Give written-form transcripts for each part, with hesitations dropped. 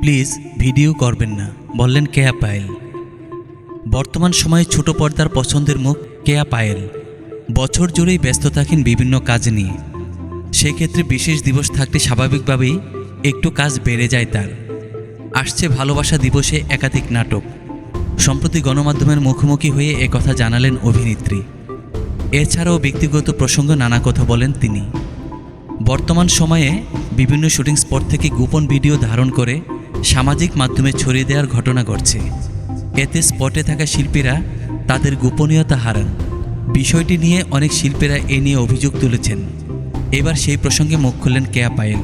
Please video করবেন না, বললেন কেয়া পায়েল। বর্তমান সময়ে ছোট পর্দার পছন্দের মুখ কেয়া পায়েল। বছর জুড়েই ব্যস্ত থাকেন বিভিন্ন কাজ নিয়ে। সেক্ষেত্রে বিশেষ দিবস থাকলে স্বাভাবিকভাবেই একটু কাজ বেড়ে যায় তার। আসছে ভালোবাসা দিবসে একাধিক নাটক। সম্প্রতি গণমাধ্যমের মুখোমুখি হয়ে একথা জানালেন অভিনেত্রী। এছাড়াও ব্যক্তিগত প্রসঙ্গ নানা কথা বলেন তিনি। বর্তমান সময়ে বিভিন্ন শুটিং স্পট থেকে গোপন ভিডিও ধারণ করে সামাজিক মাধ্যমে ছড়িয়ে দেওয়ার ঘটনা ঘটছে। এতে স্পটে থাকা শিল্পীরা তাদের গোপনীয়তা হারান। বিষয়টি নিয়ে অনেক শিল্পীরা এ নিয়ে অভিযোগ তুলেছেন। এবার সেই প্রসঙ্গে মুখ খুললেন কেয়া পায়েল।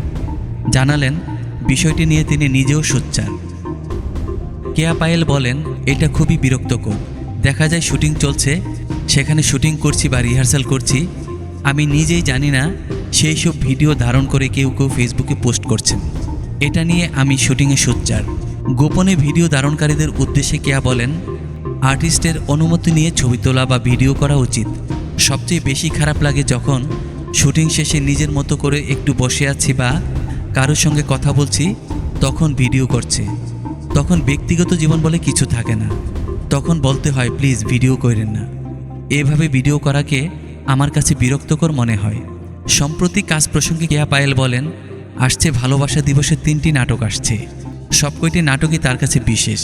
জানালেন বিষয়টি নিয়ে তিনি নিজেও সোচ্চার। কেয়া পায়েল বলেন, এটা খুবই বিরক্তকর। দেখা যায় শুটিং চলছে, সেখানে শুটিং করছি বা রিহার্সাল করছি, আমি নিজেই জানি না সেই সব ভিডিও ধারণ করে কেউ কেউ ফেসবুকে পোস্ট করছেন। এটা নিয়ে আমি শুটিংয়ে সোচ্চার। গোপনে ভিডিও ধারণকারীদের উদ্দেশ্যে কেয়া বলেন, আর্টিস্টের অনুমতি নিয়ে ছবি তোলা বা ভিডিও করা উচিত। সবচেয়ে বেশি খারাপ লাগে যখন শুটিং শেষে নিজের মতো করে একটু বসে আছি বা কারোর সঙ্গে কথা বলছি, তখন ভিডিও করছে। তখন ব্যক্তিগত জীবন বলে কিছু থাকে না। তখন বলতে হয় প্লিজ ভিডিও করেন না। এভাবে ভিডিও করাকে আমার কাছে বিরক্তকর মনে হয়। সম্প্রতি কাজ প্রসঙ্গে কেয়া পায়েল বলেন, আসছে ভালোবাসা দিবসের 3টি নাটক আসছে। সবকটি নাটকই তার কাছে বিশেষ।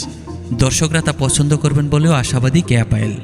দর্শকরা তা পছন্দ করবেন বলেও আশাবাদী কেয়া পায়েল।